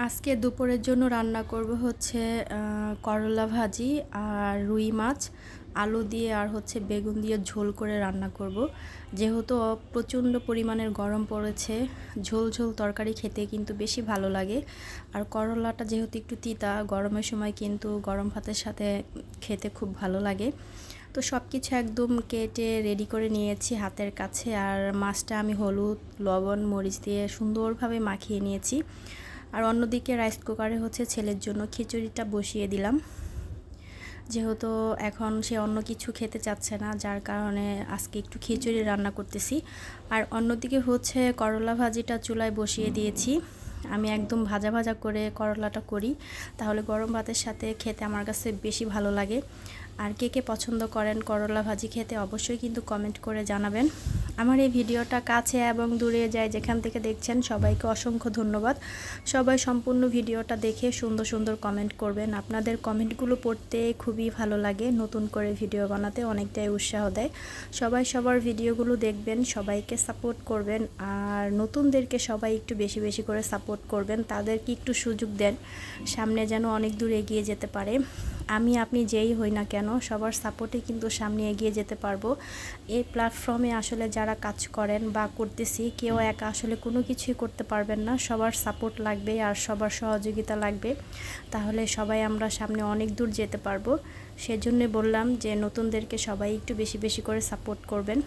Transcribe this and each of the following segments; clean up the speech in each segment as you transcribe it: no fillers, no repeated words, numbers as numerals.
আজকে দুপুরের জন্য রান্না করব হচ্ছে করলা ভাজি আর রুই মাছ আলু দিয়ে আর হচ্ছে বেগুন দিয়ে ঝোল করে রান্না করব। যেহেতু প্রচণ্ড পরিমাণের গরম পড়েছে, ঝোল ঝোল তরকারি খেতে কিন্তু বেশি ভালো লাগে। আর করলাটা যেহেতু একটু তিতা, গরমের সময় কিন্তু গরম ভাতের সাথে খেতে খুব ভালো লাগে। তো সব কিছু একদম কেটে রেডি করে নিয়েছি হাতের কাছে। আর মাছটা আমি হলুদ লবণ মরিচ দিয়ে সুন্দরভাবে মাখিয়ে নিয়েছি। আর অন্যদিকে রাইস কুকারে হচ্ছে ছেলের জন্য খিচুড়িটা বসিয়ে দিলাম, যেহেতু এখন সে অন্য কিছু খেতে চাচ্ছে না, যার কারণে আজকে একটু খিচুড়ি রান্না করতেছি। আর অন্যদিকে হচ্ছে করলা ভাজিটা চুলায় বসিয়ে দিয়েছি। আমি একদম ভাজা ভাজা করে করলাটা করি, তাহলে গরম ভাতের সাথে খেতে আমার কাছে বেশি ভালো লাগে। আর কে কে পছন্দ করেন করলা ভাজি খেতে অবশ্যই কিন্তু কমেন্ট করে জানাবেন। আমার এই ভিডিওটা কাছে এবং দূরে যায় যেখান থেকে দেখছেন সবাইকে অসংখ্য ধন্যবাদ। সবাই সম্পূর্ণ ভিডিওটা দেখে সুন্দর সুন্দর কমেন্ট করবেন। আপনাদের কমেন্টগুলো পড়তে খুবই ভালো লাগে, নতুন করে ভিডিও বানাতে অনেকটাই উৎসাহ দেয়। সবাই সবার ভিডিওগুলো দেখবেন, সবাইকে সাপোর্ট করবেন। আর নতুনদেরকে সবাই একটু বেশি বেশি করে সাপোর্ট করবেন, তাদেরকে একটু সুযোগ দেন, সামনে যেন অনেক দূর এগিয়ে যেতে পারে। আপনি যেই হই না কেন, সবার সাপোর্টে কিন্তু সামনে এগিয়ে যেতে পারবো। এই প্ল্যাটফর্মে আসলে যারা কাজ করেন বা করতেছি, কেউ একা আসলে কোনো কিছুই করতে পারবেন না, সবার সাপোর্ট লাগবে আর সবার সহযোগিতা লাগবে, তাহলে সবাই আমরা সামনে অনেক দূর যেতে পারবো। সেজন্য বললাম যে নতুনদেরকে সবাই একটু বেশি বেশি করে সাপোর্ট করবেন।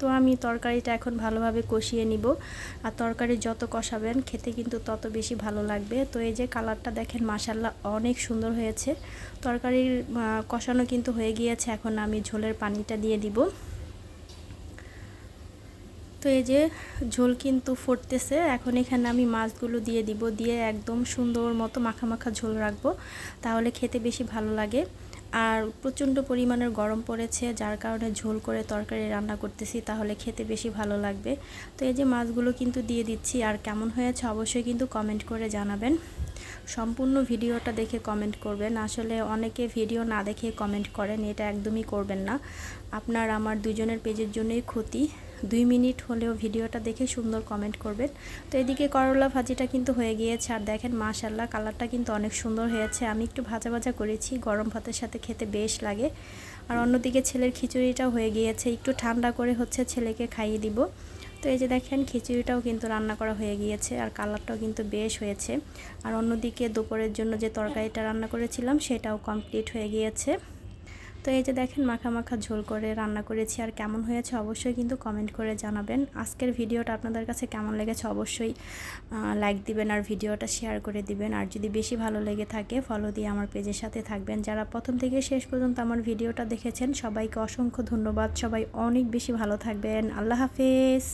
তো আমি তরকারিটা এখন ভালোভাবে কষিয়ে নিব। আর তরকারি যত কষাবেন খেতে কিন্তু তত বেশি ভালো লাগবে। তো এই যে কালারটা দেখেন, মাশাল্লাহ অনেক সুন্দর হয়েছে। তরকারির কষানো কিন্তু হয়ে গিয়েছে, এখন আমি ঝোলের পানিটা দিয়ে দিব। তো এই যে ঝোল কিন্তু ফুটতেছে, এখন এখানে আমি মাছগুলো দিয়ে দিব, দিয়ে একদম সুন্দর মতো মাখা মাখা ঝোল রাখবো, তাহলে খেতে বেশি ভালো লাগে। আর প্রচণ্ড পরিমাণের গরম পড়েছে, যার কারণে ঝোল করে তরকারি রান্না করতেছি, তাহলে খেতে বেশি ভালো লাগবে। তো এই যে মাছগুলো কিন্তু দিয়ে দিচ্ছি। আর কেমন হয়েছে অবশ্যই কিন্তু কমেন্ট করে জানাবেন। সম্পূর্ণ ভিডিওটা দেখে কমেন্ট করবেন। আসলে অনেকে ভিডিও না দেখে কমেন্ট করেন, এটা একদমই করবেন না। আপনার আমার দুজনের পেজের জন্যই ক্ষতি। 2 মিনিট হলেও ভিডিওটা দেখে সুন্দর কমেন্ট করবেন। তো এদিকে করলা ভাজিটা কিন্তু হয়ে গিয়েছে। আর দেখেন মাশাল্লাহ কালারটা কিন্তু অনেক সুন্দর হয়েছে। আমি একটু ভাজা ভাজা করেছি, গরম ভাতের সাথে খেতে বেশ লাগে। আর অন্যদিকে ছেলের খিচুড়িটাও হয়ে গিয়েছে, একটু ঠান্ডা করে হচ্ছে ছেলেকে খাইয়ে দিব। তো এই যে দেখেন খিচুড়িটাও কিন্তু রান্না করা হয়ে গিয়েছে, আর কালারটাও কিন্তু বেশ হয়েছে। আর অন্যদিকে দুপুরের জন্য যে তরকারিটা রান্না করেছিলাম সেটাও কমপ্লিট হয়ে গিয়েছে। তো এই যে দেখেন মাখা মাখা ঝোল করে রান্না করেছি। আর কেমন হয়েছে অবশ্যই কিন্তু কমেন্ট করে জানাবেন। আজকের ভিডিওটা আপনাদের কাছে কেমন লেগেছে অবশ্যই লাইক দিবেন আর ভিডিওটা শেয়ার করে দিবেন। আর যদি বেশি ভালো লেগে থাকে ফলো দিয়ে আমার পেজের সাথে থাকবেন। যারা প্রথম থেকে শেষ পর্যন্ত আমার ভিডিওটা দেখেছেন সবাইকে অসংখ্য ধন্যবাদ। সবাই অনেক বেশি ভালো থাকবেন। আল্লাহ হাফেজ।